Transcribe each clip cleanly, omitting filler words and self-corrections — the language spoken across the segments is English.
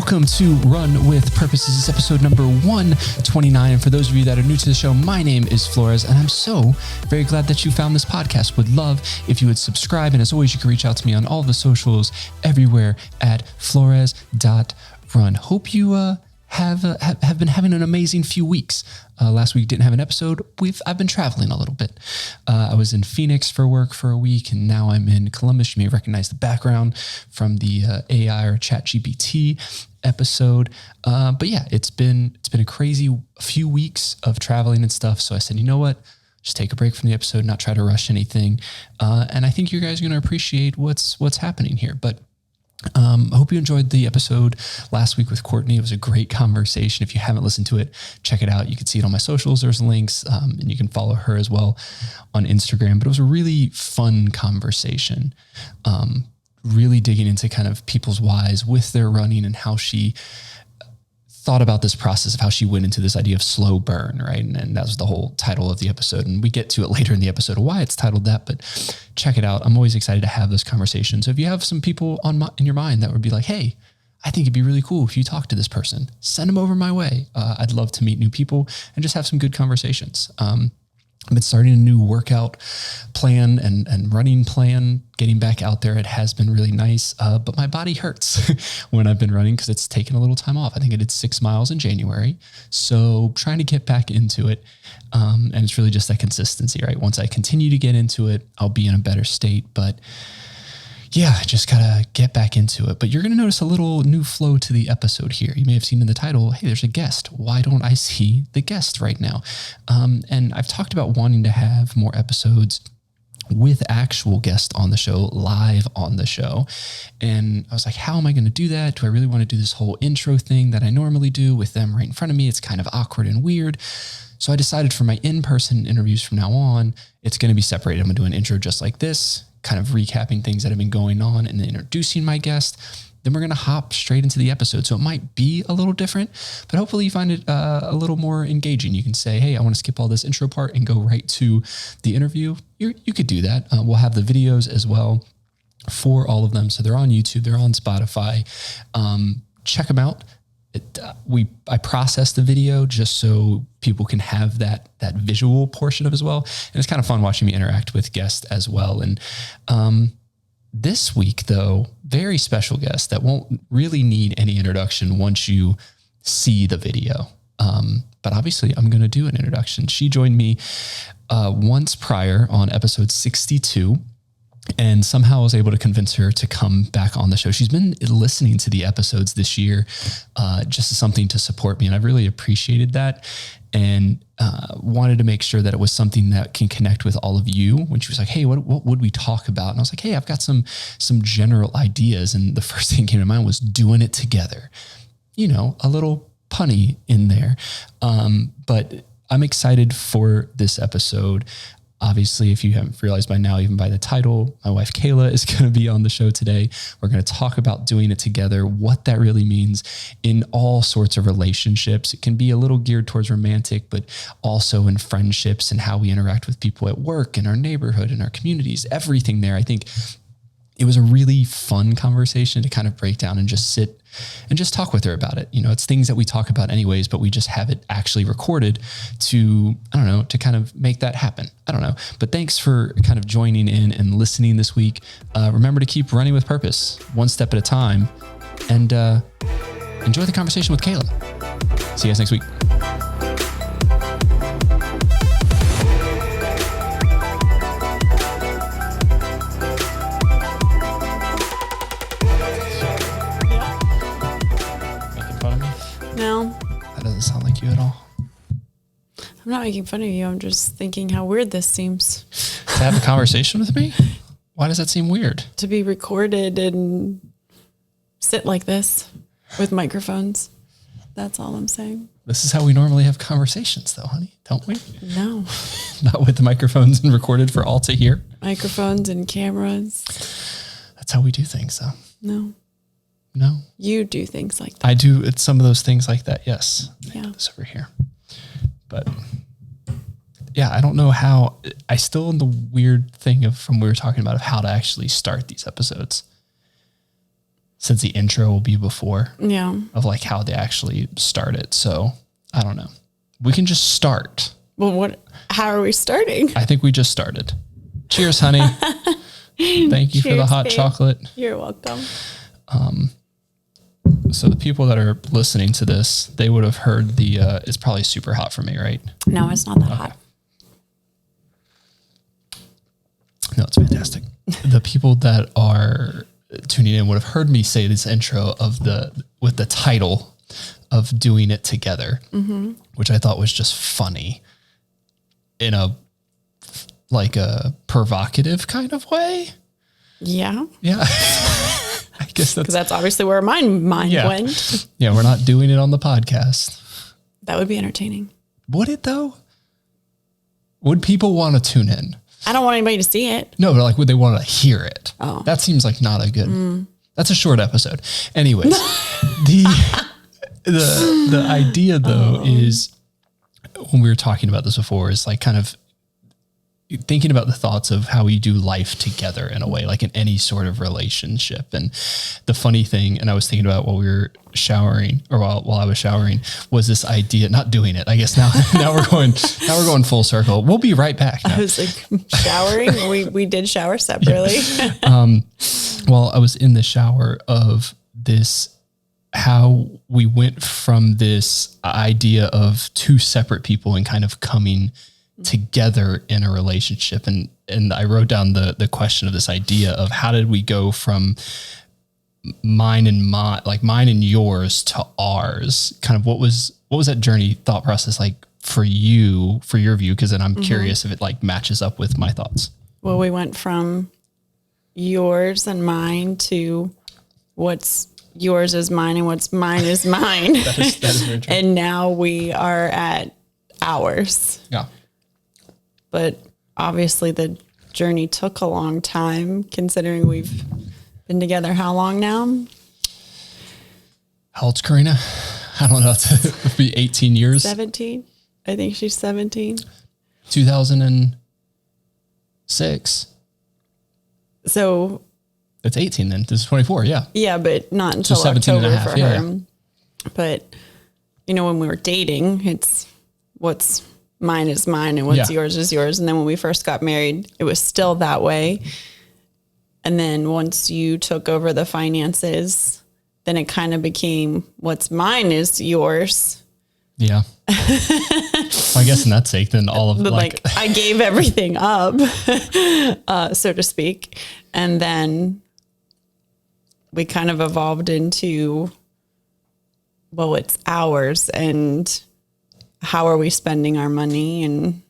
Welcome to Run with Purpose. This is episode number 129. And for those of you that are new to the show, my name is Flores, and I'm so very glad that you found this podcast. Would love if you would subscribe. And as always, you can reach out to me on all the socials everywhere at flores.run. Hope you have been having an amazing few weeks. Last week didn't have an episode. I've been traveling a little bit. I was in Phoenix for work for a week, and now I'm in Columbus. You may recognize the background from the AI or ChatGPT episode. But yeah, it's been a crazy few weeks of traveling and stuff. So I said, you know what? Just take a break from the episode, not try to rush anything. And I think you guys are going to appreciate what's happening here. But I hope you enjoyed the episode last week with Courtney. It was a great conversation. If you haven't listened to it, check it out. You can see it on my socials. There's links, and you can follow her as well on Instagram. But it was a really fun conversation, really digging into kind of people's whys with their running and how she thought about this process of how she went into this idea of slow burn, right? And that was the whole title of the episode. And we get to it later in the episode of why it's titled that, but check it out. I'm always excited to have those conversations. So if you have some people in your mind that would be like, hey, I think it'd be really cool if you talk to this person, send them over my way. I'd love to meet new people and just have some good conversations. I've been starting a new workout plan and running plan, getting back out there. It has been really nice, but my body hurts when I've been running because it's taken a little time off. I think I did 6 miles in January. So trying to get back into it. And it's really just that consistency, right? Once I continue to get into it, I'll be in a better state. But yeah, just gotta get back into it. But you're gonna notice a little new flow to the episode here. You may have seen in the title, hey, there's a guest. Why don't I see the guest right now? And I've talked about wanting to have more episodes with actual guests on the show, live on the show. And I was like, how am I going to do that? Do I really want to do this whole intro thing that I normally do with them right in front of me? It's kind of awkward and weird. So I decided for my in-person interviews from now on, it's going to be separated. I'm going to do an intro just like this, kind of recapping things that have been going on and then introducing my guest. Then we're going to hop straight into the episode. So it might be a little different, but hopefully you find it a little more engaging. You can say, hey, I want to skip all this intro part and go right to the interview. You could do that. We'll have the videos as well for all of them. So they're on YouTube, they're on Spotify. Check them out. I processed the video just so people can have that visual portion of it as well. And it's kind of fun watching me interact with guests as well. And this week, though, very special guest that won't really need any introduction once you see the video. But obviously, I'm going to do an introduction. She joined me once prior on episode 62. And somehow I was able to convince her to come back on the show. She's been listening to the episodes this year just as something to support me. And I've really appreciated that and wanted to make sure that it was something that can connect with all of you. When she was like, hey, what would we talk about? And I was like, hey, I've got some general ideas. And the first thing that came to mind was doing it together. You know, a little punny in there. But I'm excited for this episode. Obviously, if you haven't realized by now, even by the title, my wife, Kaela, is going to be on the show today. We're going to talk about doing it together, what that really means in all sorts of relationships. It can be a little geared towards romantic, but also in friendships and how we interact with people at work, in our neighborhood, in our communities, everything there. I think it was a really fun conversation to kind of break down and just sit and just talk with her about it. You know, it's things that we talk about anyways, but we just have it actually recorded to kind of make that happen. I don't know. But thanks for kind of joining in and listening this week. Remember to keep running with purpose, one step at a time, and enjoy the conversation with Kaela. See you guys next week. No. That doesn't sound like you at all. I'm not making fun of you. I'm just thinking how weird this seems. To have a conversation with me? Why does that seem weird? To be recorded and sit like this with microphones. That's all I'm saying. This is how we normally have conversations though, honey, don't we? No. Not with the microphones and recorded for all to hear. Microphones and cameras. That's how we do things though. No. You do things like that. I do some of those things like that, yes. Yeah. This over here. But yeah, I don't know how, I still in the weird thing of from we were talking about of how to actually start these episodes. since the intro will be before of like how they actually start it. So I don't know. We can just start. Well, how are we starting? I think we just started. Cheers, honey. Thank you for the hot chocolate. You're welcome. So the people that are listening to this, they would have heard it's probably super hot for me, right? No, it's not that hot. No, it's fantastic. The people that are tuning in would have heard me say this intro with the title of Doing It Together, which I thought was just funny in a provocative kind of way. Yeah. Yeah. I guess because that's obviously where my mind went. Yeah. We're not doing it on the podcast. That would be entertaining. Would it though? Would people want to tune in? I don't want anybody to see it. No, but like, would they want to hear it? Oh, that seems like not a good, that's a short episode. Anyways, the idea though is when we were talking about this before is like kind of thinking about the thoughts of how we do life together in a way, like in any sort of relationship. And the funny thing, and I was thinking about while we were showering or while I was showering was this idea, not doing it. I guess now we're going full circle. We'll be right back. Now. I was like showering. we did shower separately. Well, I was in the shower of this, how we went from this idea of two separate people and kind of coming together in a relationship. And I wrote down the question of this idea of how did we go from mine and yours to ours? Kind of what was that journey thought process like for you, for your view? Cause then I'm curious if it like matches up with my thoughts. Well, we went from yours and mine to what's yours is mine and what's mine is mine. that is very true. And now we are at ours. Yeah. But obviously the journey took a long time considering we've been together how long now? How old's Karina? I don't know. It'll be 18 years. 17. I think she's 17. 2006. So it's 18 then. This is 24. Yeah. Yeah, but not until 17 October and a half, for yeah. her. But when we were dating, it's what's mine is mine and what's yours is yours. And then when we first got married, it was still that way. And then once you took over the finances, then it kind of became what's mine is yours. Yeah. Well, I guess in that sake, then all of like I gave everything up, so to speak. And then we kind of evolved into, well, it's ours and how are we spending our money and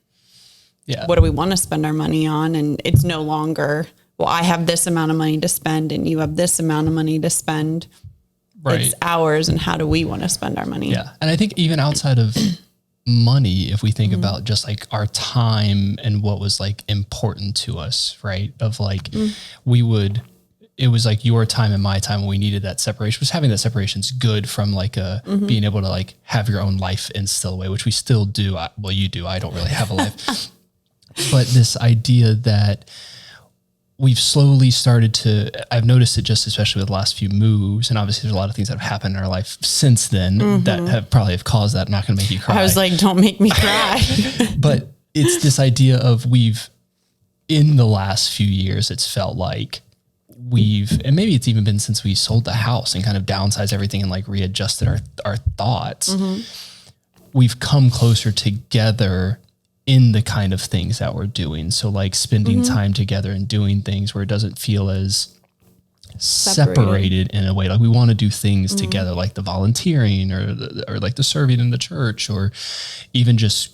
what do we want to spend our money on? And it's no longer, well, I have this amount of money to spend and you have this amount of money to spend. Right. It's ours. And how do we want to spend our money? Yeah. And I think even outside of money, if we think about just like our time and what was like important to us, right? Of like, it was like your time and my time when we needed that separation. Was having that separation is good from like being able to like have your own life instill away, which we still do. Well, you do. I don't really have a life. But this idea that we've slowly started to, I've noticed it just especially with the last few moves. And obviously there's a lot of things that have happened in our life since then that have probably caused that. I'm not going to make you cry. I was like, don't make me cry. But it's this idea of in the last few years, it's felt like and maybe it's even been since we sold the house and kind of downsized everything and like readjusted our thoughts. We've come closer together in the kind of things that we're doing. So like spending time together and doing things where it doesn't feel as separated in a way. Like we want to do things together, like the volunteering or like the serving in the church, or even just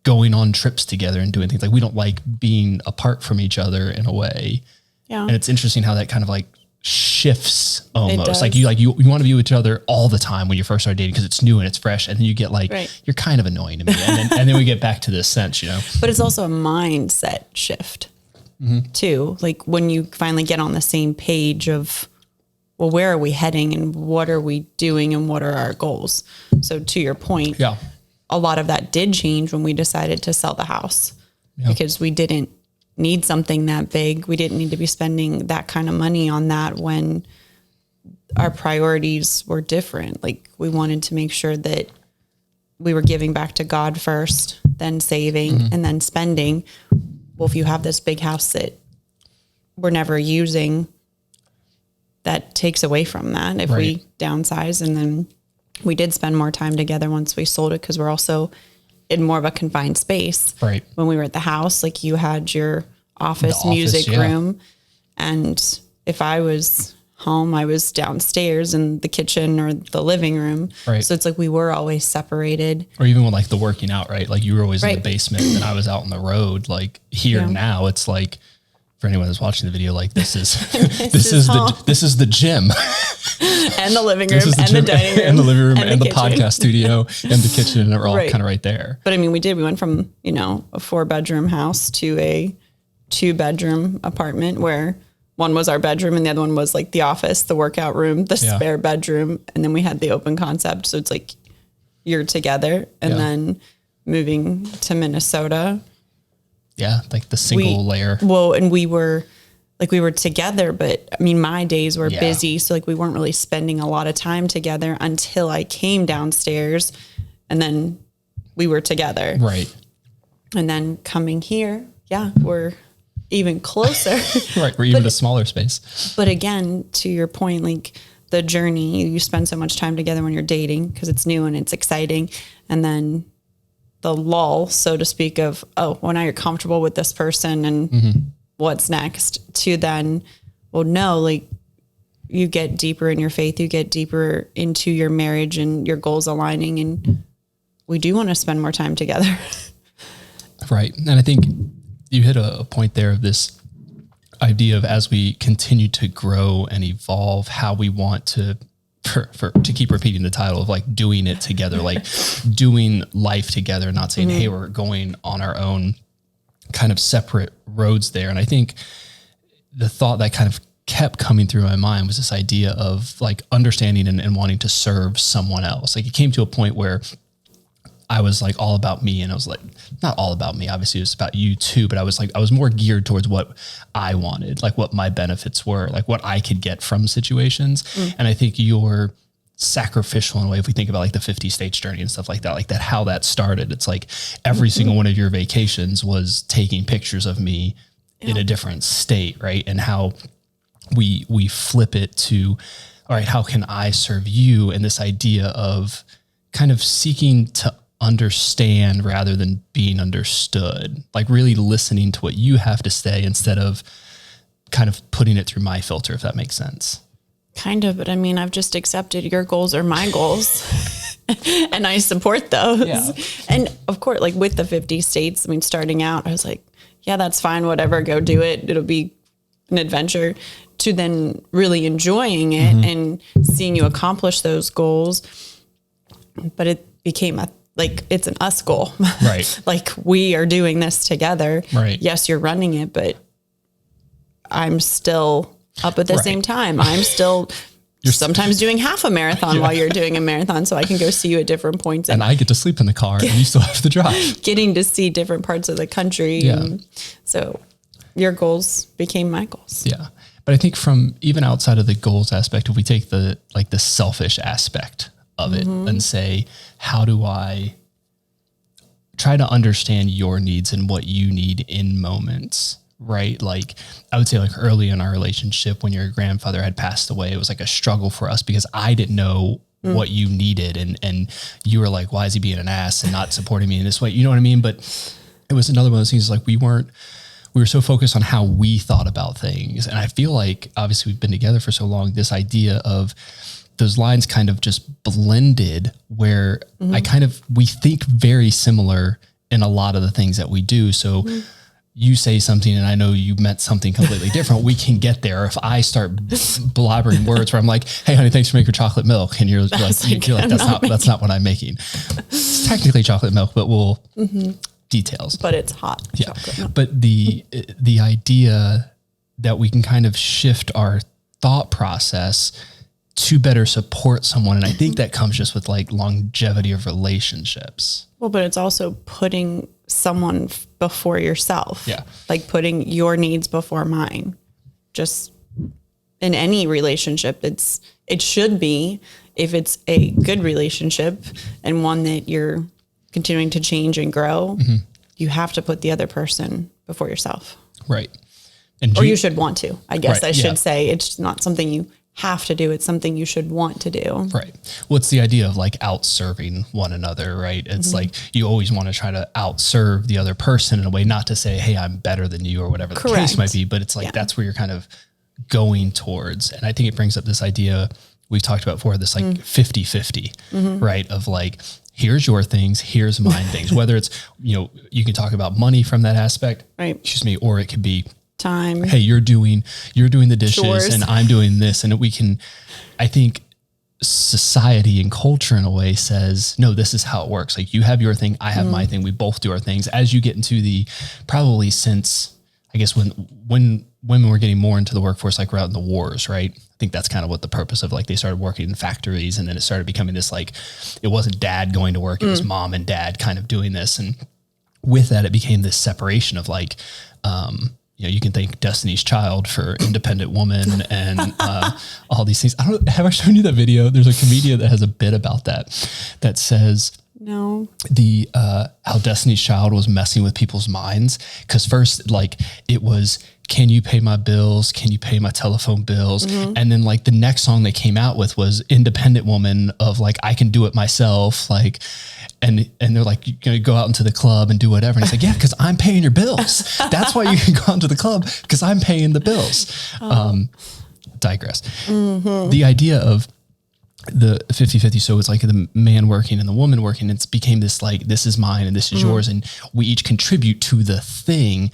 going on trips together and doing things. Like we don't like being apart from each other in a way. Yeah. And it's interesting how that kind of like shifts almost. Like you want to be with each other all the time when you first start dating because it's new and it's fresh. And then you get like, you're kind of annoying to me. And then we get back to this sense, But it's also a mindset shift too. Like when you finally get on the same page of, well, where are we heading and what are we doing and what are our goals? So to your point, a lot of that did change when we decided to sell the house because we didn't need something that big. We didn't need to be spending that kind of money on that when our priorities were different. Like we wanted to make sure that we were giving back to God first, then saving, and then spending. Well, if you have this big house that we're never using, that takes away from that. If we downsize, and then we did spend more time together once we sold it, because we're also in more of a confined space. Right. When we were at the house, like you had your office music room, and if I was home, I was downstairs in the kitchen or the living room. Right. So it's like we were always separated. Or even with like the working out, right? Like you were always in the basement and I was out on the road. Like here now, it's like, for anyone that's watching the video, like this is this is the gym and the living room and the dining room and the living room and the kitchen. podcast studio and the kitchen, and they're all kind of right there. But I mean, we went from, a 4-bedroom house to a 2-bedroom apartment where one was our bedroom and the other one was like the office, the workout room, the spare bedroom. And then we had the open concept. So it's like you're together, and then moving to Minnesota. Yeah. Like the single layer. Well, and we were together, but I mean, my days were busy. So like we weren't really spending a lot of time together until I came downstairs, and then we were together. Right. And then coming here, we're even closer. Right. We're even a smaller space. But again, to your point, like the journey, you spend so much time together when you're dating because it's new and it's exciting. And then the lull, so to speak, of, oh, well, now you're comfortable with this person and what's next, to then, well, no, like you get deeper in your faith, you get deeper into your marriage and your goals aligning. And we do want to spend more time together. Right. And I think you hit a point there of this idea of, as we continue to grow and evolve, how we want to keep repeating the title of like doing it together, like doing life together, not saying, hey, we're going on our own kind of separate roads there. And I think the thought that kind of kept coming through my mind was this idea of like understanding and wanting to serve someone else. Like it came to a point where I was like all about me, and I was like, not all about me, obviously it was about you too, but I was more geared towards what I wanted, like what my benefits were, like what I could get from situations. And I think you're sacrificial in a way, if we think about like the 50 states journey and stuff like that, how that started. It's like every single one of your vacations was taking pictures of me in a different state, right? And how we flip it to, all right, how can I serve you? And this idea of kind of seeking to understand rather than being understood, like really listening to what you have to say instead of kind of putting it through my filter, if that makes sense. Kind of, but I mean, I've just accepted your goals are my goals and I support those. Yeah. And of course, like with the 50 states, I mean, starting out, I was like, yeah, that's fine, whatever, go do it. It'll be an adventure, to then really enjoying it and seeing you accomplish those goals. But it became it's an us goal, right? Like we are doing this together, right? Yes, you're running it, but I'm still up at the same time. I'm still sometimes doing half a marathon while you're doing a marathon, so I can go see you at different points. And I get to sleep in the car and you still have to drive. Getting to see different parts of the country. Yeah. And so your goals became my goals. Yeah. But I think from even outside of the goals aspect, if we take the selfish aspect of it and say, how do I try to understand your needs and what you need in moments, right? Like I would say like early in our relationship, when your grandfather had passed away, it was like a struggle for us because I didn't know what you needed. And you were like, why is he being an ass and not supporting me in this way? You know what I mean? But it was another one of those things, like we were so focused on how we thought about things. And I feel like obviously we've been together for so long, this idea of those lines kind of just blended where we think very similar in a lot of the things that we do. So you say something and I know you meant something completely different. We can get there. If I start blabbering words where I'm like, hey honey, thanks for making chocolate milk. And you're like, that's not what I'm making. It's technically chocolate milk, but we'll details. But it's hot. Yeah. But the idea that we can kind of shift our thought process to better support someone. And I think that comes just with like longevity of relationships. Well, but it's also putting someone before yourself. Yeah. Like putting your needs before mine. Just in any relationship. It should be, if it's a good relationship and one that you're continuing to change and grow, you have to put the other person before yourself. Right. Or you should want to, I guess right, I should say. It's not something you have to do. It's something you should want to do. Right. Well, it's the idea of like out-serving one another, right? It's like you always want to try to out-serve the other person in a way, not to say, hey, I'm better than you or whatever the case might be, but it's like, that's where you're kind of going towards. And I think it brings up this idea we've talked about before, this like 50-50, right? Of like, here's your things, here's mine things, whether it's, you can talk about money from that aspect, right? Or it could be time. Hey, you're doing the dishes chores. And I'm doing this. And I think society and culture in a way says, no, this is how it works. Like you have your thing, I have my thing. We both do our things. As you get into probably since, I guess when women were getting more into the workforce, like we're out in the wars, right? I think that's kind of what the purpose of, like, they started working in factories, and then it started becoming this, like, it wasn't dad going to work, it was mom and dad kind of doing this. And with that, it became this separation of like, you can thank Destiny's Child for independent woman and all these things. Have I shown you that video? There's a comedian that has a bit about that says, no, how Destiny's Child was messing with people's minds. Cause first, like, it was, can you pay my bills? Can you pay my telephone bills? And then like the next song they came out with was Independent Woman, of like, I can do it myself. Like, and they're like, you're going to go out into the club and do whatever. And it's like, yeah, cause I'm paying your bills. That's why you can go into the club, cause I'm paying the bills. Digress. The idea of the 50-50. So it's like the man working and the woman working. It's became this, like, this is mine and this is yours. And we each contribute to the thing.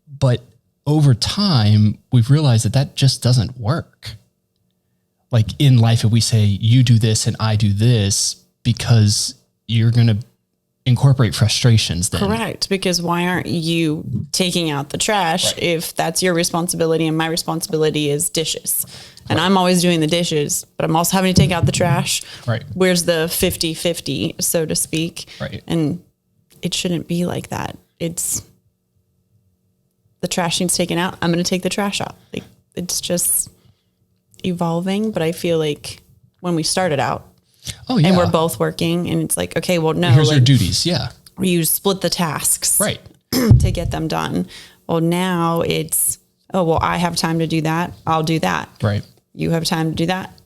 But over time, we've realized that just doesn't work. Like in life, if we say you do this and I do this, because you're going to incorporate frustrations then. Correct. Because why aren't you taking out the trash if that's your responsibility and my responsibility is dishes? And I'm always doing the dishes, but I'm also having to take out the trash. Right. Where's the 50-50, so to speak? Right. And it shouldn't be like that. It's the trash needs taken out. I'm going to take the trash out. Like, it's just evolving. But I feel like when we started out, and we're both working, and it's like, okay, well, no, here's your duties. Yeah. You split the tasks right to get them done. Well, now it's, oh, well, I have time to do that. I'll do that. Right. You have time to do that.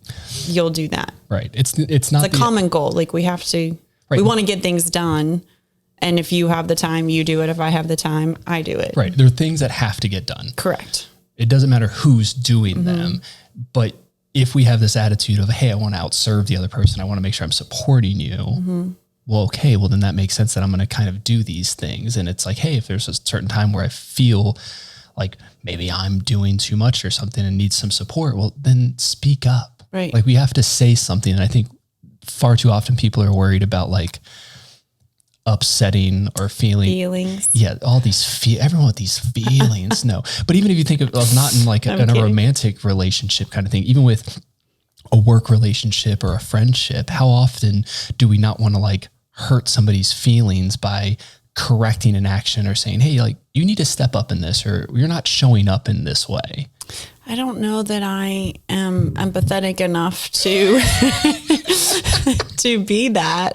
You'll do that. Right. It's not a common goal. Like we have to, we want to get things done. And if you have the time, you do it. If I have the time, I do it. Right. There are things that have to get done. Correct. It doesn't matter who's doing them, but if we have this attitude of, hey, I want to outserve the other person, I want to make sure I'm supporting you. Well, okay, well then that makes sense that I'm going to kind of do these things. And it's like, hey, if there's a certain time where I feel like maybe I'm doing too much or something and need some support, well, then speak up. Right. Like we have to say something. And I think far too often people are worried about like upsetting or feelings. Yeah. All these, everyone with these feelings. No, but even if you think of not in like in a romantic relationship kind of thing, even with a work relationship or a friendship, how often do we not want to like hurt somebody's feelings by correcting an action or saying, hey, like you need to step up in this, or you're not showing up in this way? I don't know that I am empathetic enough to, to be that,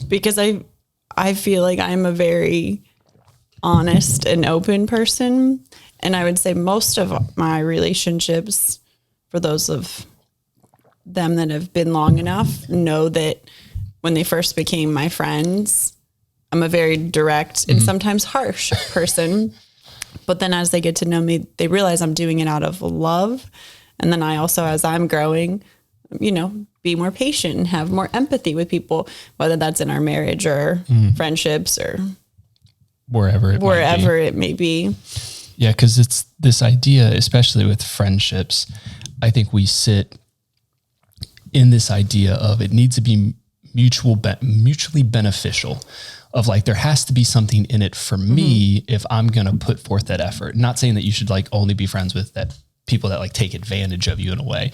because I feel like I'm a very honest and open person. And I would say most of my relationships, for those of them that have been long enough, know that when they first became my friends, I'm a very direct and sometimes harsh person. But then as they get to know me, they realize I'm doing it out of love. And then I also, as I'm growing, be more patient and have more empathy with people, whether that's in our marriage or friendships or wherever it may be. Yeah. Cause it's this idea, especially with friendships, I think we sit in this idea of it needs to be mutually beneficial, of like, there has to be something in it for me if I'm going to put forth that effort. Not saying that you should like only be friends with that people that like take advantage of you in a way,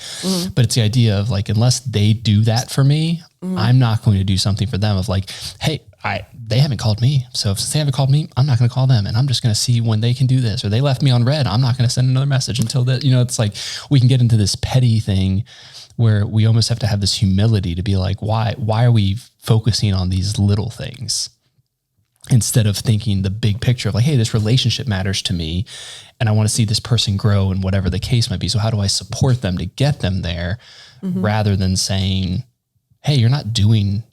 but it's the idea of like, unless they do that for me, I'm not going to do something for them of like, hey, they haven't called me. So if they haven't called me, I'm not going to call them, and I'm just going to see when they can do this, or they left me on red. I'm not going to send another message until that, it's like we can get into this petty thing where we almost have to have this humility to be like, why are we focusing on these little things instead of thinking the big picture of like, hey, this relationship matters to me and I want to see this person grow and whatever the case might be. So how do I support them to get them there rather than saying, hey, you're not doing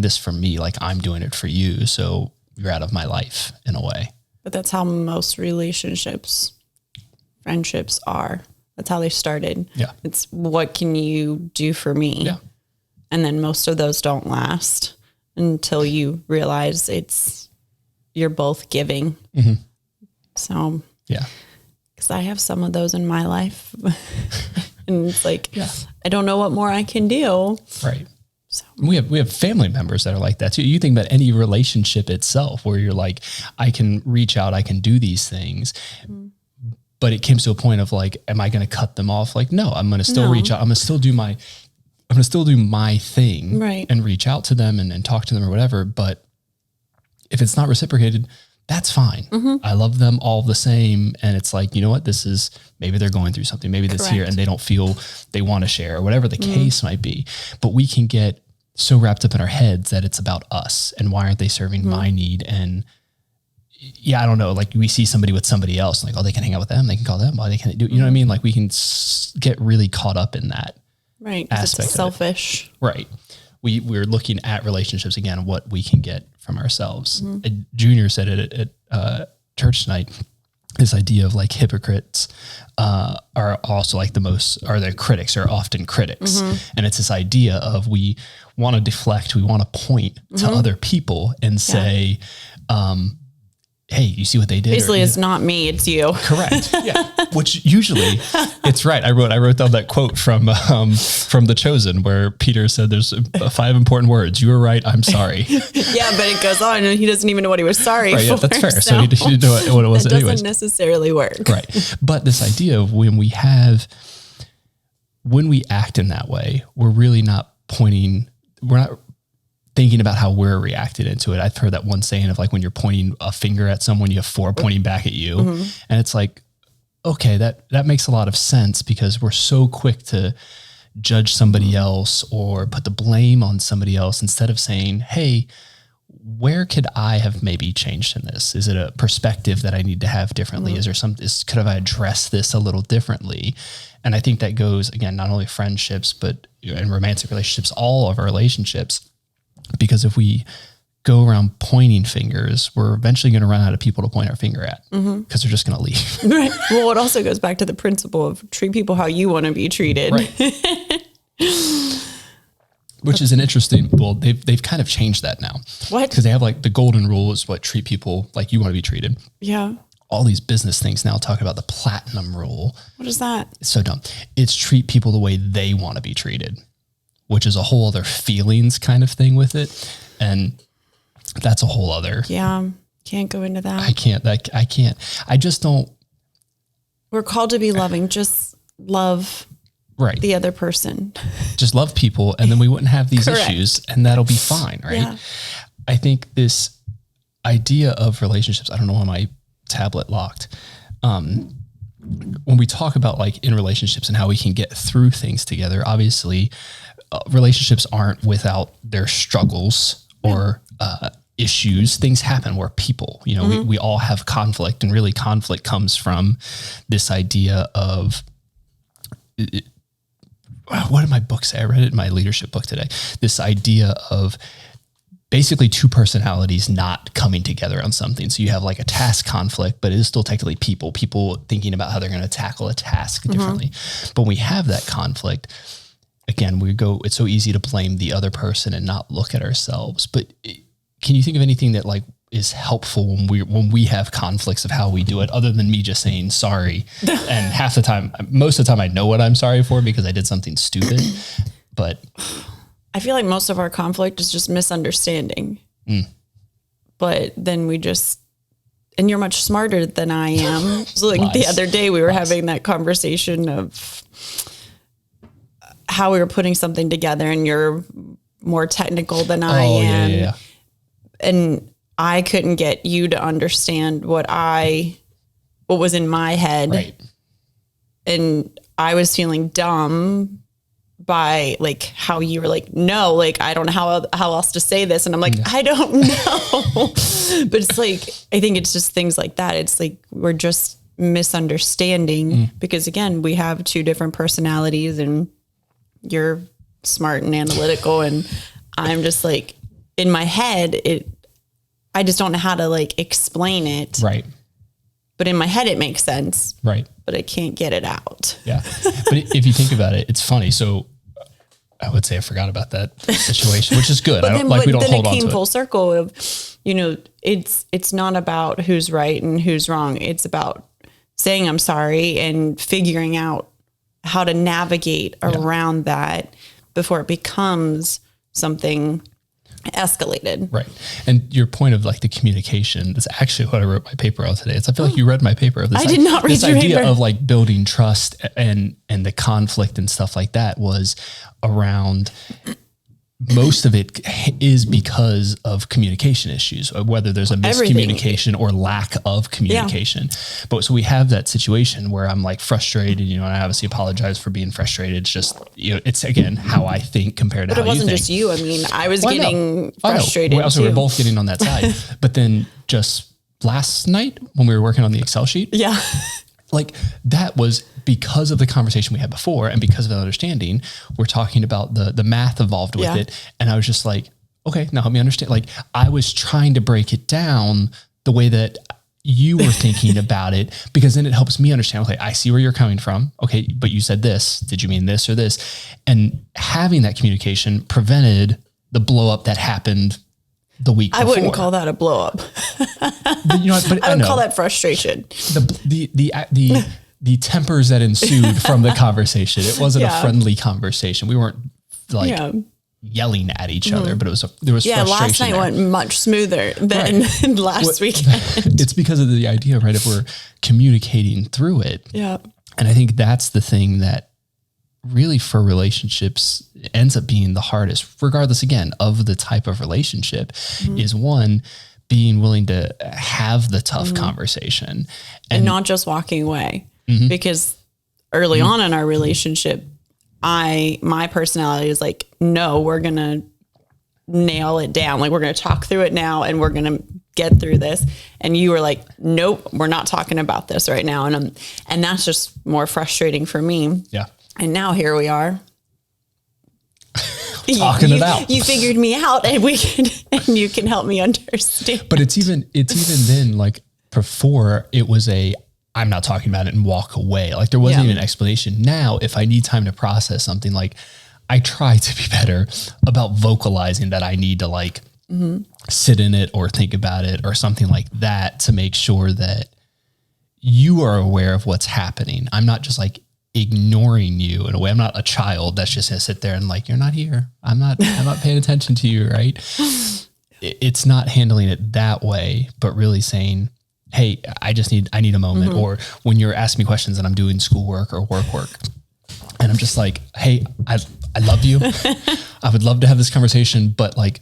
this for me. Like I'm doing it for you. So you're out of my life in a way. But that's how most relationships, friendships are. That's how they started. Yeah. It's what can you do for me? Yeah. And then most of those don't last until you realize you're both giving. Mm-hmm. So, yeah. Because I have some of those in my life. And it's like, I don't know what more I can do. Right. So we have family members that are like that too. You think about any relationship itself where you're like, I can reach out, I can do these things. Mm-hmm. But it came to a point of like, am I going to cut them off? Like, no, I'm going to still reach out. I'm going to still do my thing and reach out to them and talk to them or whatever. But if it's not reciprocated, that's fine. Mm-hmm. I love them all the same. And it's like, you know what, maybe they're going through something, maybe this here, and they don't feel they want to share or whatever the case might be. But we can get so wrapped up in our heads that it's about us and why aren't they serving my need? And I don't know. Like we see somebody with somebody else, like, oh, they can hang out with them. They can call them. Why they can't do? You know what I mean? Like we can get really caught up in that. Right. Aspect it's selfish. Right. We're looking at relationships again, what we can get from ourselves. Mm-hmm. Junior said it at church tonight. This idea of like hypocrites are also like their critics are often critics. And it's this idea of we want to deflect, we want to point to other people and say, hey, you see what they did? Basically, it's not me, it's you. Correct. Yeah. Which usually it's right. I wrote down that quote from The Chosen where Peter said there's 5 important words. You were right. I'm sorry. Yeah, but it goes on and he doesn't even know what he was sorry for. Yeah, that's fair. So he didn't know what it was that anyways. Doesn't necessarily work. Right. But this idea of when we act in that way, we're really not we're not thinking about how we're reacting into it. I've heard that one saying of like, when you're pointing a finger at someone, you have 4 pointing back at you. And it's like, okay, that makes a lot of sense because we're so quick to judge somebody else or put the blame on somebody else instead of saying, hey, where could I have maybe changed in this? Is it a perspective that I need to have differently? Is there could have I addressed this a little differently? And I think that goes, again, not only friendships, but in romantic relationships, all of our relationships. Because if we go around pointing fingers, we're eventually going to run out of people to point our finger at because they're just going to leave. Right. Well, it also goes back to the principle of treat people how you want to be treated. Right. Which is an interesting, they've kind of changed that now. What? Because they have like the golden rule is what treat people like you want to be treated. Yeah. All these business things now talk about the platinum rule. What is that? It's so dumb. It's treat people the way they want to be treated, which is a whole other feelings kind of thing with it. And that's a whole other. Yeah. Can't go into that. I can't. I just don't. We're called to be loving. Just love the other person. Just love people. And then we wouldn't have these issues and that'll be fine. Right. Yeah. I think this idea of relationships, I don't know why my tablet locked. When we talk about like in relationships and how we can get through things together, obviously relationships aren't without their struggles or issues. Things happen where people, we all have conflict, and really conflict comes from this idea of what did my book say? I read it in my leadership book today. This idea of basically 2 personalities not coming together on something. So you have like a task conflict, but it is still technically people thinking about how they're going to tackle a task differently. But when we have that conflict, again, it's so easy to blame the other person and not look at ourselves. But can you think of anything that like is helpful when we have conflicts of how we do it, other than me just saying sorry? And most of the time I know what I'm sorry for because I did something stupid, but I feel like most of our conflict is just misunderstanding. But then and you're much smarter than I am. So like the other day we were having that conversation of how we were putting something together and you're more technical than I am. Yeah. and I couldn't get you to understand what was in my head. Right. And I was feeling dumb by like how you were like, no, like, I don't know how else to say this. And I'm like, I don't know. But it's like, I think it's just things like that. It's like, we're just misunderstanding because again, we have two different personalities and you're smart and analytical. And I'm just like in my head, I just don't know how to like explain it. Right. But in my head, it makes sense. Right. But I can't get it out. Yeah. But if you think about it, it's funny. So I would say I forgot about that situation, which is good. But I don't, like, we don't hold on to it. Then it came full circle of, you know, it's not about who's right and who's wrong. It's about saying I'm sorry and figuring out how to navigate around that before it becomes something escalated. Right. And your point of like the communication is actually what I wrote my paper on today. I feel like you read my paper of this. I did not read this your idea paper. of like building trust and the conflict and stuff like that was around, most of it is because of communication issues, whether there's a miscommunication or lack of communication. Yeah. But so we have that situation where I'm like frustrated, you know, and I obviously apologize for being frustrated. It's just, you know, it's again, how I think compared to how you think. But it wasn't just you. I mean, I was getting frustrated too. We're both getting on that side. But then just last night when we were working on the Excel sheet, like that was because of the conversation we had before and because of the understanding, we're talking about the math involved with it. And I was just like, okay, now help me understand. Like I was trying to break it down the way that you were thinking about it, because then it helps me understand, okay, I see where you're coming from. Okay. But you said this, did you mean this or this? And having that communication prevented the blow up that happened the week before. I wouldn't call that a blow up. But, you know, but I would call that frustration. The tempers that ensued from the conversation. It wasn't a friendly conversation. We weren't like yelling at each other, but there was frustration. Last night went much smoother than last weekend. It's because of the idea, right? If we're communicating through it. Yeah. And I think that's the thing that really for relationships ends up being the hardest, regardless again of the type of relationship, is one, being willing to have the tough conversation and not just walking away, because early on in our relationship, my personality is like, no, we're going to nail it down. Like we're going to talk through it now and we're going to get through this. And you were like, nope, we're not talking about this right now. And that's just more frustrating for me. Yeah. And now here we are. Talking it out. You figured me out and you can help me understand. But it's even then, like before it was I'm not talking about it and walk away. Like there wasn't even an explanation. Now, if I need time to process something, like I try to be better about vocalizing that I need to like sit in it or think about it or something like that to make sure that you are aware of what's happening. I'm not just like ignoring you in a way. I'm not a child that's just gonna sit there and like, you're not here. I'm not paying attention to you. Right. It's not handling it that way, but really saying, hey, I need a moment. Or when you're asking me questions and I'm doing schoolwork or work, and I'm just like, hey, I love you. I would love to have this conversation, but like,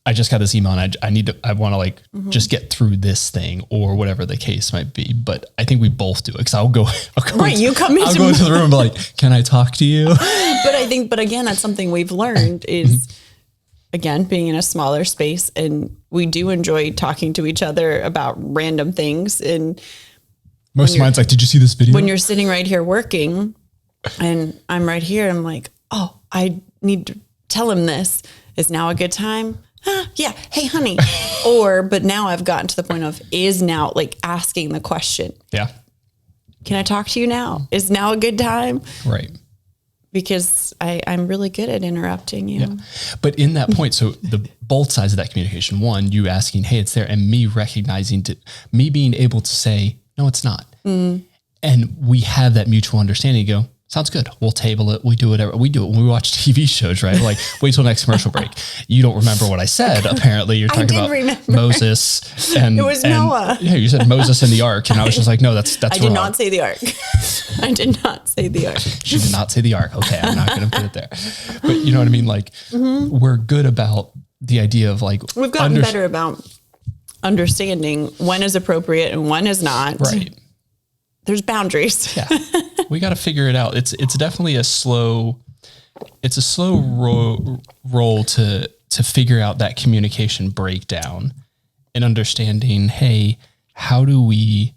I just got this email and I want to like just get through this thing or whatever the case might be. But I think we both do it. Cause I'll go into the room and be like, can I talk to you? But again, that's something we've learned is again, being in a smaller space, and we do enjoy talking to each other about random things. And most of mine's like, did you see this video? When you're sitting right here working and I'm right here, I'm like, oh, I need to tell him this. Is now a good time? Yeah. Hey, honey. But now I've gotten to the point of is now like asking the question. Yeah. Can I talk to you now? Is now a good time? Right. Because I'm really good at interrupting you. Yeah. But in that point, so both sides of that communication, one, you asking, hey, it's there, and me recognizing me being able to say, no, it's not. And we have that mutual understanding, go, sounds good. We'll table it. We do whatever. We do it when we watch TV shows, right? Like, wait till next commercial break. You don't remember what I said. Apparently, you're talking about Moses and it was Noah. Yeah, you said Moses and the ark, and I was just like, no, that's I wrong. did not say the ark. I did not say the ark. She did not say the ark. Okay, I'm not going to put it there. But you know what I mean? Like, we're good about the idea of like, we've gotten better about understanding when is appropriate and when is not. Right. There's boundaries. Yeah. We got to figure it out. It's definitely a slow roll to figure out that communication breakdown and understanding, hey, how do we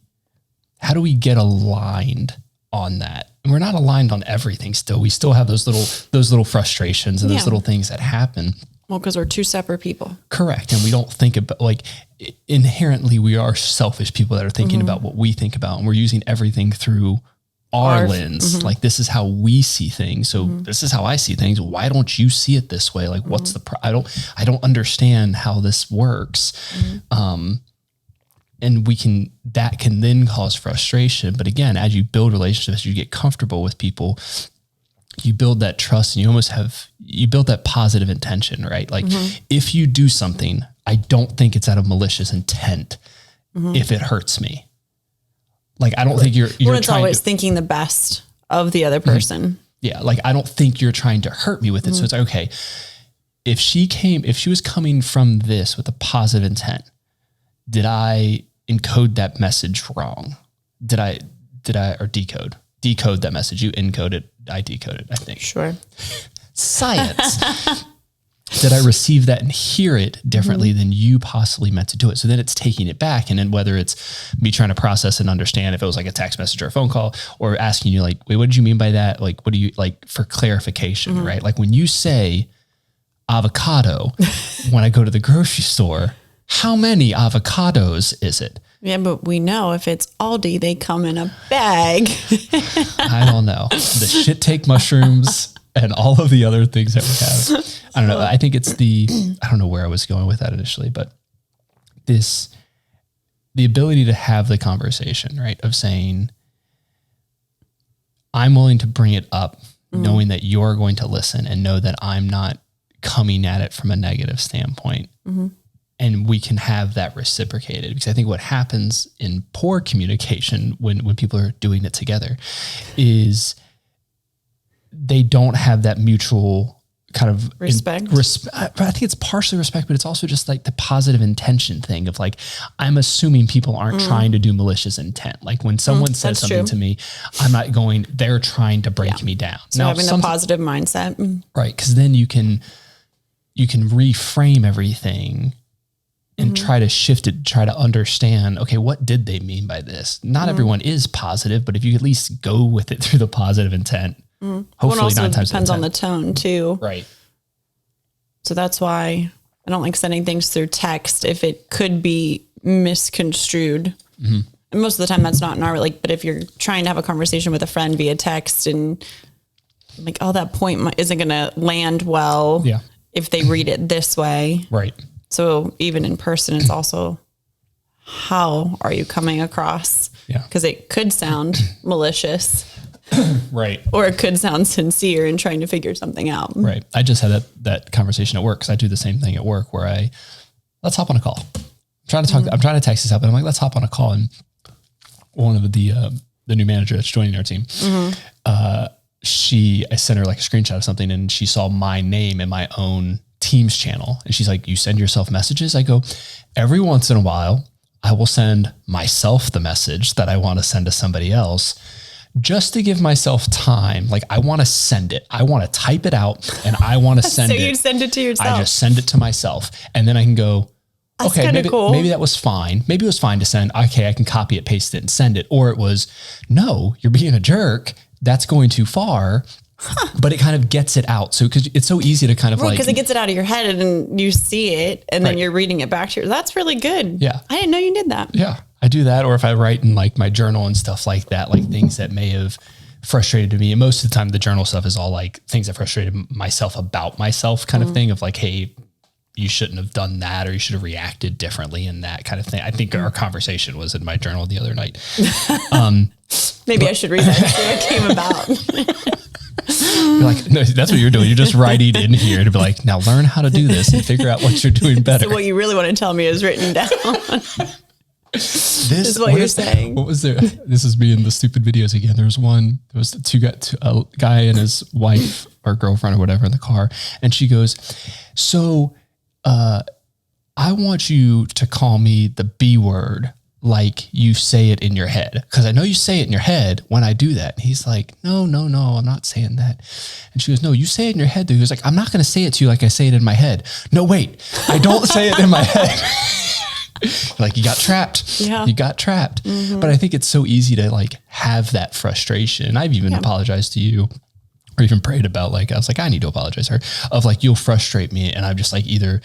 get aligned on that? And we're not aligned on everything still. We still have those little frustrations and those little things that happen. Well, because we're two separate people. Correct. And we don't think about, like, inherently we are selfish people that are thinking about what we think about, and we're using everything through our lens. Like, this is how we see things. So this is how I see things. Why don't you see it this way? Like, what's I don't understand how this works. And that can then cause frustration. But again, as you build relationships, as you get comfortable with people, you build that trust, and you build that positive intention, right? Like, if you do something, I don't think it's out of malicious intent if it hurts me. Like, I don't think you're it's always thinking the best of the other person. Yeah. Like, I don't think you're trying to hurt me with it. So it's like, okay, if she was coming from this with a positive intent, did I encode that message wrong? Did I decode that message? You encoded, I decoded, I think. Sure. Science. Did I receive that and hear it differently than you possibly meant to do it? So then it's taking it back. And then whether it's me trying to process and understand if it was like a text message or a phone call, or asking you like, wait, what did you mean by that? Like, what do you like for clarification, right? Like, when you say avocado, when I go to the grocery store, how many avocados is it? Yeah, but we know if it's Aldi, they come in a bag. I don't know. The shit take mushrooms and all of the other things that we have. I don't know. I think it's I don't know where I was going with that initially, but the ability to have the conversation, right? Of saying, I'm willing to bring it up, knowing that you're going to listen and know that I'm not coming at it from a negative standpoint. And we can have that reciprocated, because I think what happens in poor communication when people are doing it together is they don't have that mutual kind of respect. I think it's partially respect, but it's also just like the positive intention thing of like, I'm assuming people aren't trying to do malicious intent. Like, when someone says something to me, I'm not going, they're trying to break me down. So now, having a positive mindset. Right. Because then you can reframe everything and try to shift it, try to understand, okay, what did they mean by this? Not everyone is positive, but if you at least go with it through the positive intent, hopefully also 9 times depends on the tone too. Right. So that's why I don't like sending things through text if it could be misconstrued. And most of the time that's not in our, like, but if you're trying to have a conversation with a friend via text and like, oh, that point isn't going to land well if they read it this way. Right. So even in person, it's also, how are you coming across? Yeah. Because it could sound malicious. Right. Or it could sound sincere and trying to figure something out. Right. I just had that conversation at work, because I do the same thing at work where let's hop on a call. I'm trying to talk, I'm trying to text this up, and I'm like, let's hop on a call. And one of the new manager that's joining our team, I sent her like a screenshot of something, and she saw my name in my own Teams channel. And she's like, you send yourself messages? I go, every once in a while, I will send myself the message that I want to send to somebody else, just to give myself time. Like, I want to send it. I want to type it out, and I want to send it. So you send it to yourself. I just send it to myself. And then I can go, that's okay, cool. Maybe that was fine. Maybe it was fine to send. Okay, I can copy it, paste it, and send it. Or it was, no, you're being a jerk. That's going too far. But it kind of gets it out. So, because it's so easy to kind of because it gets it out of your head and you see it, and then you're reading it back to you. That's really good. Yeah. I didn't know you did that. Yeah. I do that. Or if I write in like my journal and stuff like that, like things that may have frustrated me. And most of the time the journal stuff is all like things that frustrated myself about myself kind of thing of like, hey, you shouldn't have done that, or you should have reacted differently, and that kind of thing. I think our conversation was in my journal the other night. Maybe I should read that and see what came about. You're like, no, that's what you're doing. You're just writing in here to be like, now learn how to do this and figure out what you're doing better. So what you really want to tell me is written down. This is what you're saying. What was there? This is me in the stupid videos again. There was a guy and his wife or girlfriend or whatever in the car. And she goes, so I want you to call me the B word like you say it in your head. Because I know you say it in your head when I do that. And he's like, no, I'm not saying that. And she goes, no, you say it in your head. Though. He was like, I'm not going to say it to you like I say it in my head. No, wait, I don't say it in my head. Like you got trapped. Yeah. You got trapped. But I think it's so easy to like have that frustration. And I've even apologized to you or even prayed about, like, I was like, I need to apologize to her of like, you'll frustrate me. And I'm just like, either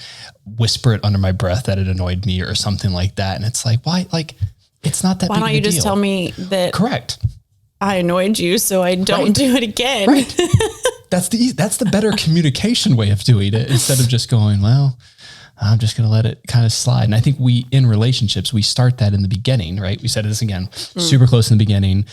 whisper it under my breath that it annoyed me or something like that. And it's like, why? Like, it's not that Why big don't of a you just deal. tell me that Correct. I annoyed you so I don't do it again? Right. That's the better communication way of doing it instead of just going, well, I'm just going to let it kind of slide. And I think in relationships, we start that in the beginning, right? We said this again, super close in the beginning.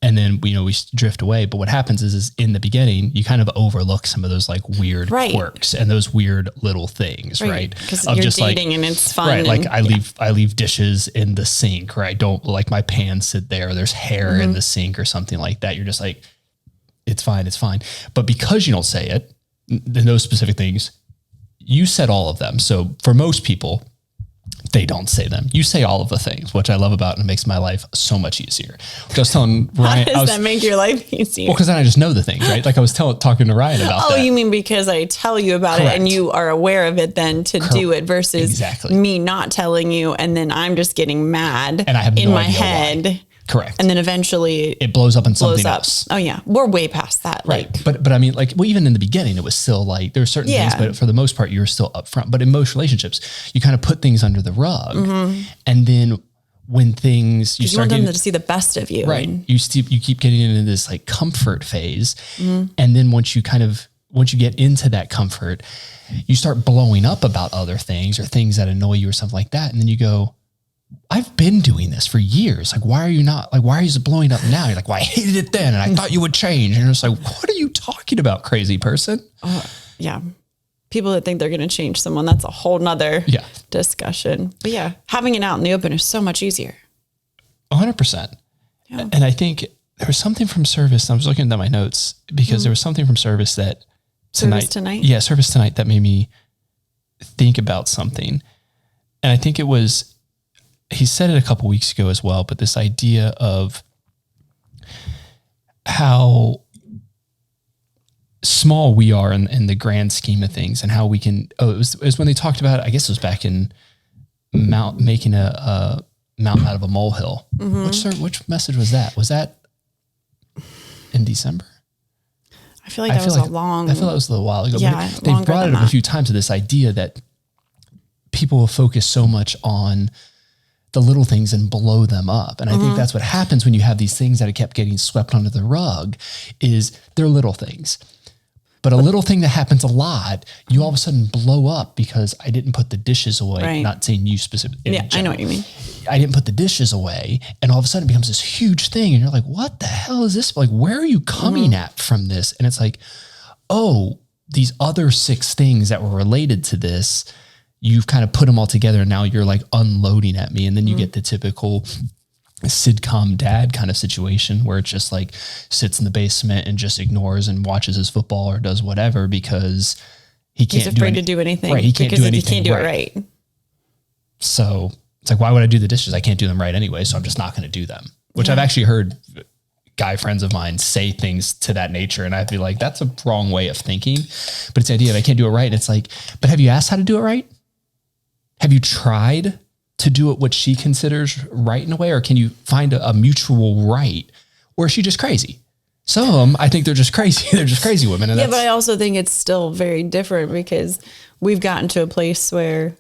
And then, we drift away. But what happens is in the beginning, you kind of overlook some of those like weird quirks and those weird little things, right? Because you're just dating and it's fun. Right. Like I leave dishes in the sink, or I don't like my pans sit there, or there's hair in the sink or something like that. You're just like, it's fine. But because you don't say it, those specific things, you said all of them. So for most people, they don't say them. You say all of the things, which I love about, and it makes my life so much easier. Which I was telling Ryan. How does that make your life easier? Well, because then I just know the things, right? Like I was talking to Ryan about that. Oh, you mean because I tell you about it and you are aware of it then to do it versus me not telling you and then I'm just getting mad and I have in no my idea head. Why. Correct. And then eventually it blows up in something else. Oh yeah. We're way past that. Right. Like, but I mean, like, well, even in the beginning, it was still like, there were certain things, but for the most part, you were still upfront. But in most relationships, you kind of put things under the rug. And then when things, you start want them to see the best of you. Right. You keep getting into this like comfort phase. And then once you get into that comfort, you start blowing up about other things or things that annoy you or something like that. And then you go, I've been doing this for years. Like, why are you just blowing up now? You're like, well, I hated it then and I thought you would change. And it's like, what are you talking about, crazy person? Yeah. People that think they're going to change someone, that's a whole nother discussion. But yeah, having it out in the open is so much easier. 100%. Yeah. And I think there was something from service. I was looking at my notes because there was something from service that Service tonight that made me think about something. And I think it was, he said it a couple weeks ago as well, but this idea of how small we are in the grand scheme of things and how we can, it was when they talked about, I guess it was back in making a mountain out of a molehill. Which message was that? Was that in December? I feel like that was a little while ago. Yeah, but they've brought it up a few times to this idea that people will focus so much on the little things and blow them up. And I think that's what happens when you have these things that are kept getting swept under the rug is they're little things. But a little thing that happens a lot, you all of a sudden blow up because I didn't put the dishes away. Right. Not saying you specifically. Yeah, I know what you mean. I didn't put the dishes away. And all of a sudden it becomes this huge thing. And you're like, what the hell is this? Like, where are you coming at from this? And it's like, oh, these other 6 things that were related to this, you've kind of put them all together and now you're like unloading at me. And then you get the typical sitcom dad kind of situation where it's just like sits in the basement and just ignores and watches his football or does whatever because he's afraid to do anything. Right. He can't do anything. He can't do it right. So it's like, why would I do the dishes? I can't do them right anyway. So I'm just not going to do them, which I've actually heard guy friends of mine say things to that nature. And I'd be like, that's a wrong way of thinking, but it's the idea that I can't do it right. And it's like, but have you asked how to do it right? Have you tried to do it what she considers right in a way, or can you find a mutual right, or is she just crazy? Some of them, I think they're just crazy. They're just crazy women. And but I also think it's still very different because we've gotten to a place where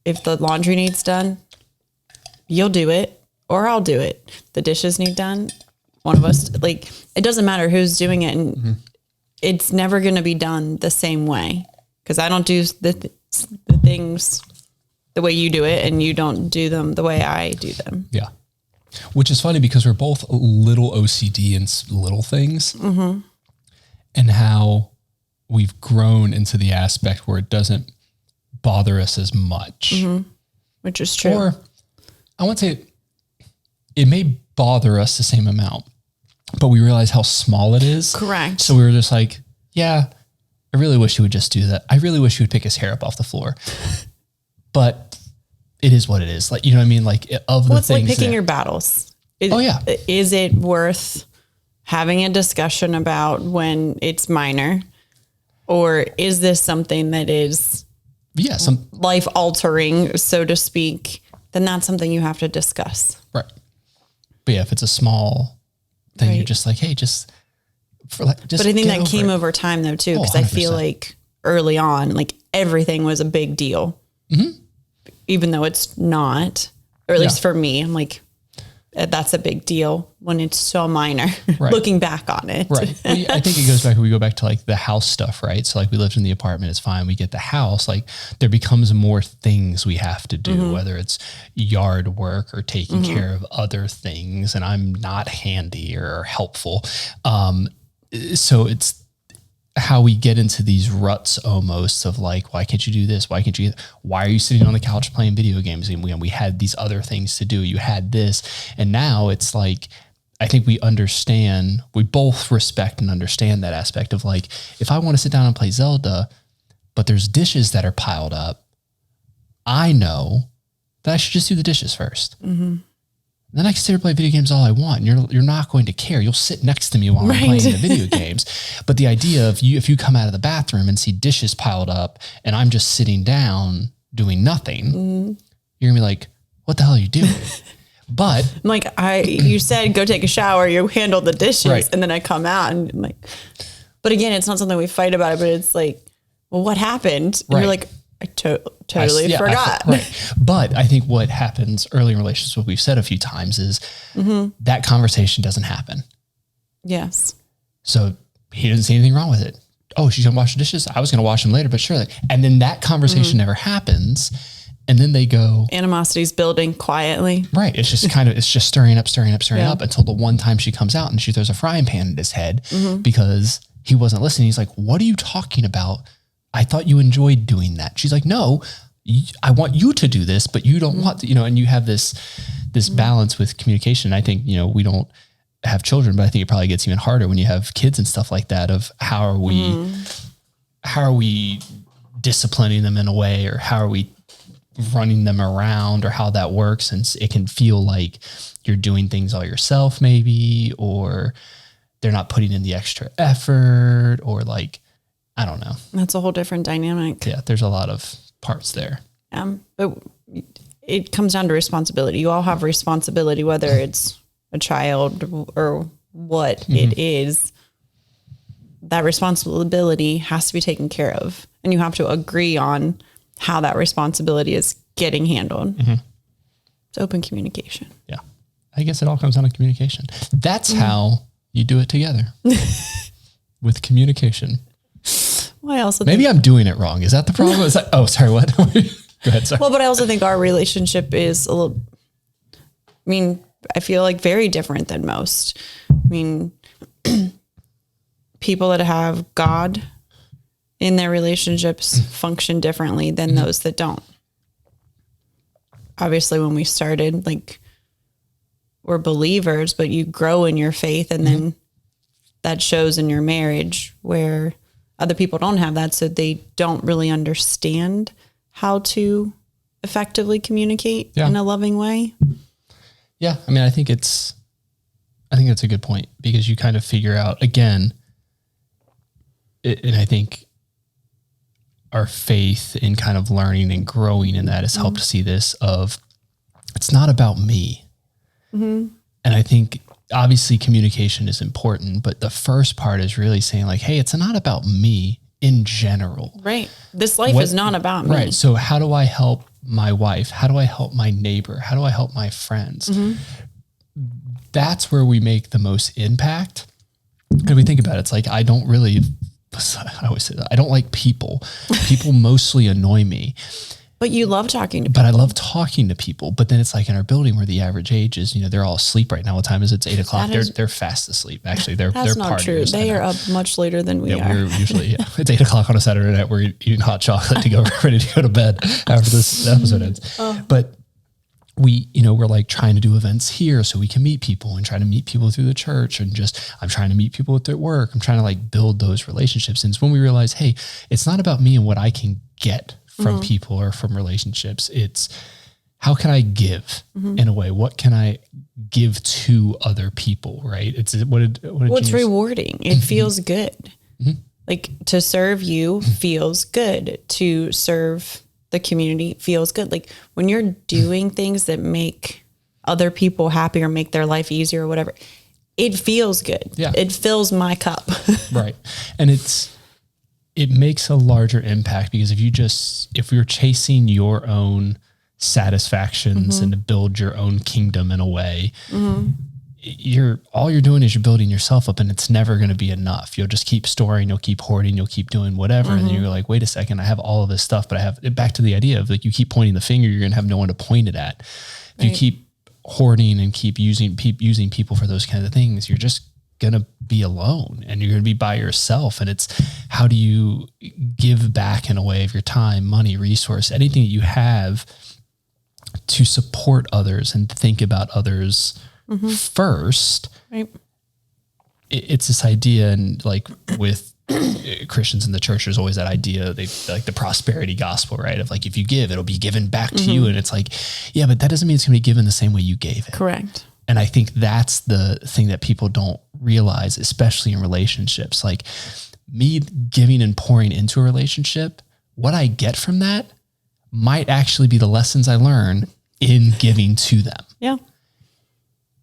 if the laundry needs done, you'll do it or I'll do it. The dishes need done. One of us, like, it doesn't matter who's doing it. And it's never going to be done the same way because I don't do the things the way you do it and you don't do them the way I do them. Yeah. Which is funny because we're both a little OCD in little things and how we've grown into the aspect where it doesn't bother us as much. Which is true. Or I won't say it may bother us the same amount, but we realize how small it is. Correct. So we were just like, yeah, I really wish he would just do that. I really wish he would pick his hair up off the floor. But it is what it is. Like, you know what I mean? Like of the it's things. like picking your battles. Yeah. Is it worth having a discussion about when it's minor? Or is this something that is some life altering, so to speak? Then that's something you have to discuss. Right. But yeah, if it's a small thing, Right. you're just like, hey, just. But I think that came over time though too, because I feel like early on, like everything was a big deal, even though it's not, or at least for me, I'm like, that's a big deal when it's so minor. Looking back on it, right? Well, I think it goes back. We go back to like the house stuff, right? So like we lived in the apartment, it's fine. We get the house, like there becomes more things we have to do, whether it's yard work or taking care of other things, and I'm not handy or helpful. So it's how we get into these ruts almost of like, why can't you do this? Why are you sitting on the couch playing video games? And we had these other things to do. You had this. And now it's like, I think we both respect and understand that aspect of like, if I want to sit down and play Zelda, but there's dishes that are piled up, I know that I should just do the dishes first. Then I can sit here and play video games all I want. And you're not going to care. You'll sit next to me while I'm playing the video games. But the idea of if you come out of the bathroom and see dishes piled up and I'm just sitting down doing nothing, you're gonna be like, what the hell are you doing? But I'm like, you said, go take a shower, you handle the dishes. Right. And then I come out and I'm like, but again, it's not something we fight about it, but it's like, well, what happened? And you're like, I totally forgot. Right. But I think what happens early in relationships, what we've said a few times is that conversation doesn't happen. Yes. So he doesn't see anything wrong with it. Oh, she's going to wash the dishes. I was going to wash them later, but sure. And then that conversation never happens. And then they go. Animosity's building quietly. Right. It's just it's just stirring up until the one time she comes out and she throws a frying pan at his head because he wasn't listening. He's like, what are you talking about? I thought you enjoyed doing that. She's like, no, I want you to do this, but you don't want to, and you have this balance with communication. I think, we don't have children, but I think it probably gets even harder when you have kids and stuff like that of how are we disciplining them in a way, or how are we running them around, or how that works. And it can feel like you're doing things all yourself maybe, or they're not putting in the extra effort, or like, I don't know. That's a whole different dynamic. Yeah, there's a lot of parts there. But it comes down to responsibility. You all have responsibility, whether it's a child or what it is. That responsibility has to be taken care of. And you have to agree on how that responsibility is getting handled. It's open communication. Yeah. I guess it all comes down to communication. That's how you do it together. With communication. Well, I also maybe I'm doing it wrong. Is that the problem? Is that, oh, sorry, what? Go ahead, sorry. Well, but I also think our relationship is I feel like very different than most. People that have God in their relationships function differently than those that don't. Obviously, when we started, we're believers, but you grow in your faith, and then that shows in your marriage, where other people don't have that, so they don't really understand how to effectively communicate in a loving way. Yeah. I think that's a good point, because you kind of figure out again, and I think our faith in kind of learning and growing in that has helped see this of, it's not about me. And I think obviously communication is important, but the first part is really saying hey, it's not about me in general. Right. This life is not about me. Right. So how do I help my wife? How do I help my neighbor? How do I help my friends? That's where we make the most impact. And we think about it, it's I always say that I don't like people. People mostly annoy me. But you love talking to people. But I love talking to people. But then it's in our building where the average age is, they're all asleep right now. What time is it? It's 8 o'clock. They're fast asleep. Actually, they're not true. They are up much later than we are. We're usually, it's 8 o'clock on a Saturday night. We're eating hot chocolate to go ready to go to bed after this episode ends. But we're like trying to do events here so we can meet people and try to meet people through the church, and I'm trying to meet people at their work. I'm trying to like build those relationships. And it's when we realize, hey, it's not about me and what I can get from people or from relationships. It's how can I give in a way? What can I give to other people? Right. It's it's rewarding. It feels good. Like to serve you feels good. To serve the community feels good. Like when you're doing things that make other people happy or make their life easier or whatever, it feels good. Yeah. It fills my cup. Right. And it makes a larger impact, because if you're chasing your own satisfactions and to build your own kingdom in a way, all you're doing is you're building yourself up, and it's never going to be enough. You'll just keep storing, you'll keep hoarding, you'll keep doing whatever. And then you're like, wait a second, I have all of this stuff, but I have it back to the idea of like, you keep pointing the finger, you're going to have no one to point it at. If you keep hoarding and keep using people for those kinds of things, you're just going to be alone and you're going to be by yourself. And it's, how do you give back in a way of your time, money, resource, anything that you have to support others and think about others first. Right. It's this idea, and like with Christians in the church, there's always that idea, they like the prosperity gospel, right? Of like, if you give, it'll be given back to you. And it's like, yeah, but that doesn't mean it's going to be given the same way you gave it. Correct. And I think that's the thing that people don't realize, especially in relationships. Like me giving and pouring into a relationship, what I get from that might actually be the lessons I learn in giving to them. Yeah.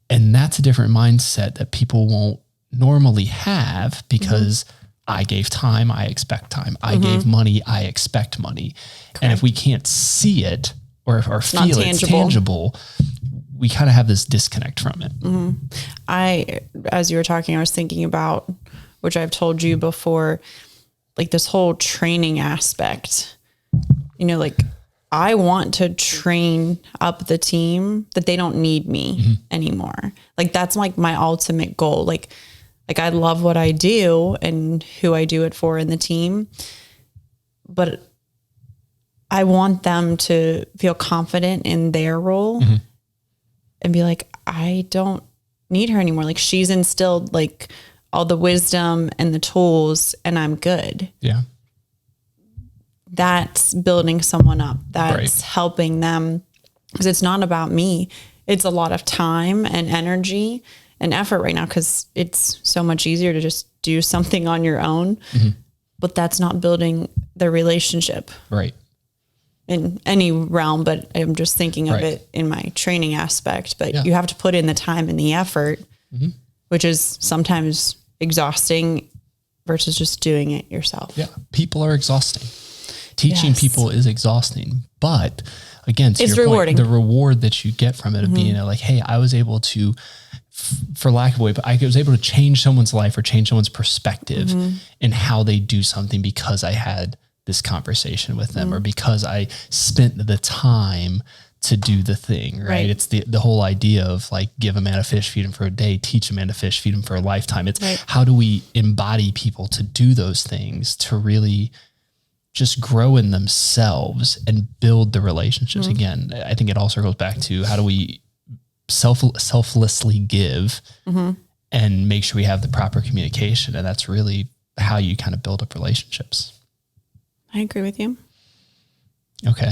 And that's a different mindset that people won't normally have, because I gave time, I expect time. I gave money, I expect money. Correct. And if we can't see it or feel it's tangible, we kind of have this disconnect from it. As you were talking, I was thinking about, which I've told you before, like this whole training aspect, like I want to train up the team that they don't need me anymore. Like that's like my ultimate goal. Like I love what I do and who I do it for in the team, but I want them to feel confident in their role and be like, I don't need her anymore. Like she's instilled like all the wisdom and the tools, and I'm good. Yeah. That's building someone up. That's helping them, because it's not about me. It's a lot of time and energy and effort right now, because it's so much easier to just do something on your own, but that's not building the relationship. Right. In any realm, but I'm just thinking of it in my training aspect, but you have to put in the time and the effort, which is sometimes exhausting versus just doing it yourself. Yeah. People are exhausting. Teaching people is exhausting, but again, to it's your rewarding. Point, the reward that you get from it of being like, hey, I was able to, for lack of a way, but I was able to change someone's life or change someone's perspective in how they do something, because I had this conversation with them or because I spent the time to do the thing, right? It's the whole idea of like, give a man a fish, feed him for a day, teach a man to fish, feed him for a lifetime. It's how do we embody people to do those things, to really just grow in themselves and build the relationships. Again, I think it all circles back to how do we selflessly give and make sure we have the proper communication. And that's really how you kind of build up relationships. I agree with you. Okay.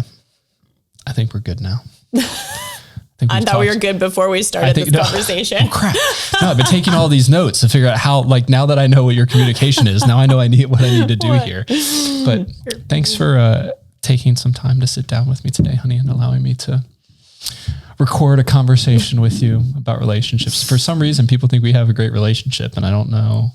I think we're good now. I thought we were good before we started this conversation. Oh, crap. No, I've been taking all these notes to figure out how, like, now that I know what your communication is, now I know what I need to do here. But thanks for taking some time to sit down with me today, honey, and allowing me to record a conversation with you about relationships. For some reason, people think we have a great relationship, and I don't know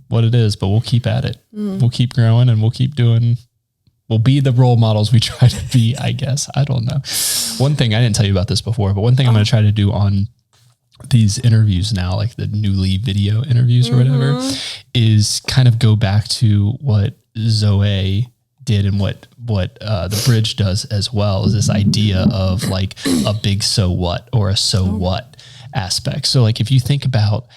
what it is, but we'll keep at it. We'll keep growing, and we'll be the role models we try to be, I guess. I don't know. One thing, I didn't tell you about this before, but one thing I'm going to try to do on these interviews now, like the newly video interviews or whatever, is kind of go back to what Zoe did and what the bridge does as well, is this idea of like a big so what or a so what aspect. So like if you think about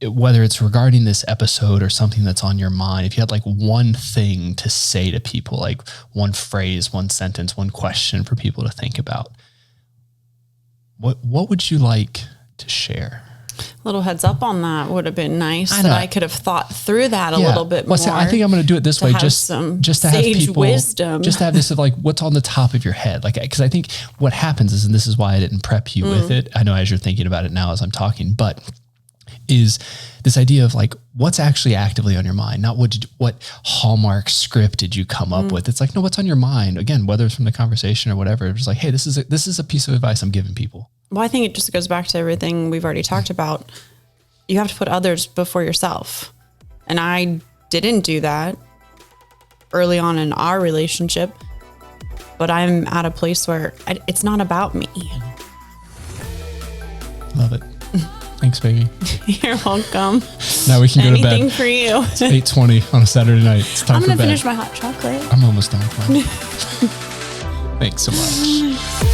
whether it's regarding this episode or something that's on your mind, if you had like one thing to say to people, like one phrase, one sentence, one question for people to think about, what would you like to share? Little heads up on that would have been nice. I could have thought through that a little bit more. I think I'm going to do it this way, just to have people wisdom. Just to have this of like what's on the top of your head, like because I think what happens is, and this is why I didn't prep you with it. I know as you're thinking about it now as I'm talking, but is this idea of like what's actually actively on your mind, not what Hallmark script did you come up with. It's like, no, what's on your mind? Again, whether it's from the conversation or whatever, it's like, hey, this is a piece of advice I'm giving people. Well, I think it just goes back to everything we've already talked about. You have to put others before yourself. And I didn't do that early on in our relationship, but I'm at a place where it's not about me. Love it. Thanks, baby. You're welcome. Now we can go to bed. Anything for you. It's 8:20 on a Saturday night. It's time for bed. I'm going to finish my hot chocolate. I'm almost done with mine. Thanks so much.